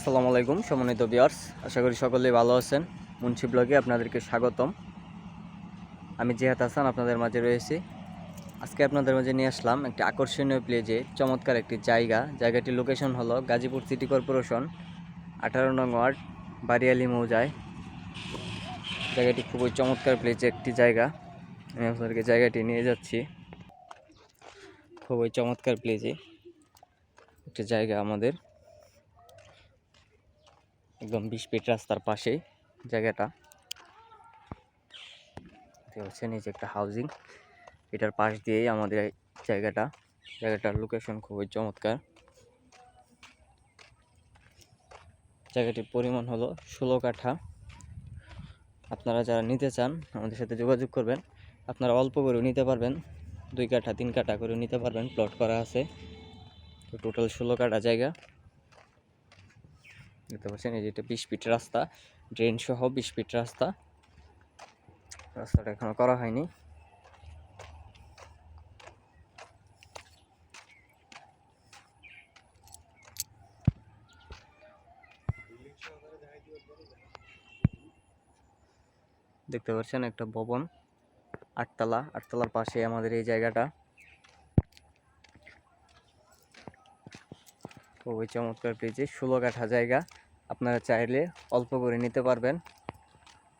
আসসালামু আলাইকুম সম্মানিত ভিউয়ার্স, আশা করি সকলেই ভালো আছেন। মুন্সি ব্লগে আপনাদেরকে স্বাগতম। আমি জিহাদ হাসান আপনাদের মাঝে রয়েছি। আজকে আপনাদের মাঝে নিয়ে আসলাম একটি আকর্ষণীয় প্লেজে চমৎকার একটি জায়গাটির লোকেশন হলো গাজীপুর সিটি কর্পোরেশন 18 নং ওয়ার্ড বারিয়ালি মৌজায়। জায়গাটি খুবই চমৎকার প্লেজে একটি জায়গা। আমি আপনাদেরকে জায়গাটি নিয়ে যাচ্ছি। খুবই চমৎকার প্লেজে একটি জায়গা, আমাদের একদম 20 ফিট রাস্তার পাশেই জায়গাটা। হচ্ছে নিচে একটা হাউজিং, এটার পাশ দিয়েই আমাদের জায়গাটার লোকেশন খুবই চমৎকার। জায়গাটির পরিমাণ হলো 16 কাঠা। আপনারা যারা নিতে চান আমাদের সাথে যোগাযোগ করবেন। আপনারা অল্প করেও নিতে পারবেন, 2 কাঠা 3 কাঠা করেও নিতে পারবেন, প্লট করা আছে। তো টোটাল 16 কাঠা জায়গা। দেখতে পাচ্ছেন এই যেটা 20 ফিট রাস্তা, ড্রেন সহ 20 ফিট রাস্তাটা এখনো করা হয়নি। দেখতে পাচ্ছেন একটা ভবন, আটতলার পাশে আমাদের এই জায়গাটা। খুবই চমৎকার পেয়েছি, 16 কাঠা জায়গা। আপনারা চাইলে অল্প করে নিতে পারবেন।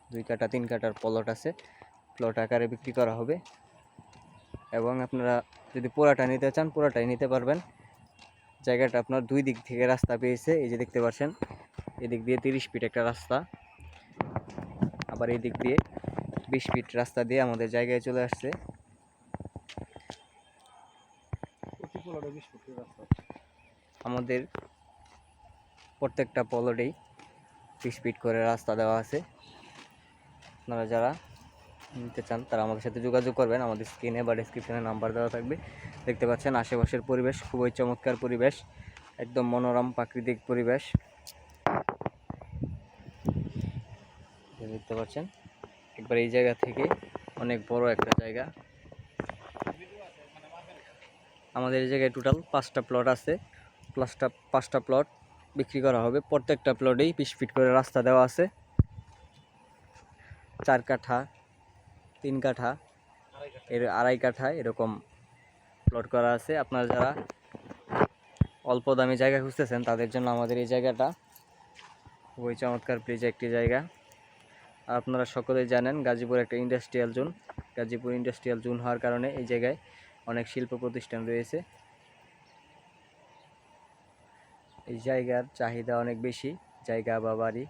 2 কাঠা 3 কাঠার প্লট আছে, প্লট আকারে বিক্রি করা হবে। এবং আপনারা যদি পুরাটা নিতে চান পুরাটাই নিতে পারবেন। জায়গাটা আপনার 2 দিক থেকে রাস্তা পেয়েছে। এই যে দেখতে পাচ্ছেন, এদিক দিয়ে 30 ফিট একটা রাস্তা, আবার এই দিক দিয়ে 20 ফিট রাস্তা দিয়ে আমাদের জায়গায় চলে আসছে। আমাদের প্রত্যেকটা প্লটেই 20 ফিট করে রাস্তা দেওয়া আছে। আপনারা যারা নিতে চান তারা আমাদের সাথে যোগাযোগ করবেন। আমাদের স্ক্রিনে বা ডেসক্রিপশনে নাম্বার দেওয়া থাকবে। দেখতে পাচ্ছেন আশেপাশের পরিবেশ খুবই চমৎকার পরিবেশ, একদম মনোরম প্রাকৃতিক পরিবেশ। দেখতে পাচ্ছেন একবার এই জায়গা থেকে অনেক বড় একটা জায়গা। আমাদের এই জায়গায় টোটাল 5টা প্লট আছে। 5টা প্লট বিক্রি করা হবে। প্রত্যেকটা প্লটেই 20 ফিট করে রাস্তা দেওয়া আছে। 4 কাঠা 3 কাঠা আড়াই কাঠা এরকম প্লট করা আছে। আপনারা যারা অল্প দামি জায়গা খুঁজতেছেন তাদের জন্য আমাদের এই জায়গাটা খুবই চমৎকার প্লেজে একটি জায়গা। আপনারা সকলেই জানেন গাজীপুর একটা industrial zone. Gazipur industrial zone হওয়ার কারণে এই জায়গায় অনেক শিল্প প্রতিষ্ঠান রয়েছে। এই জায়গার চাহিদা অনেক বেশি, জায়গা বা বাড়ি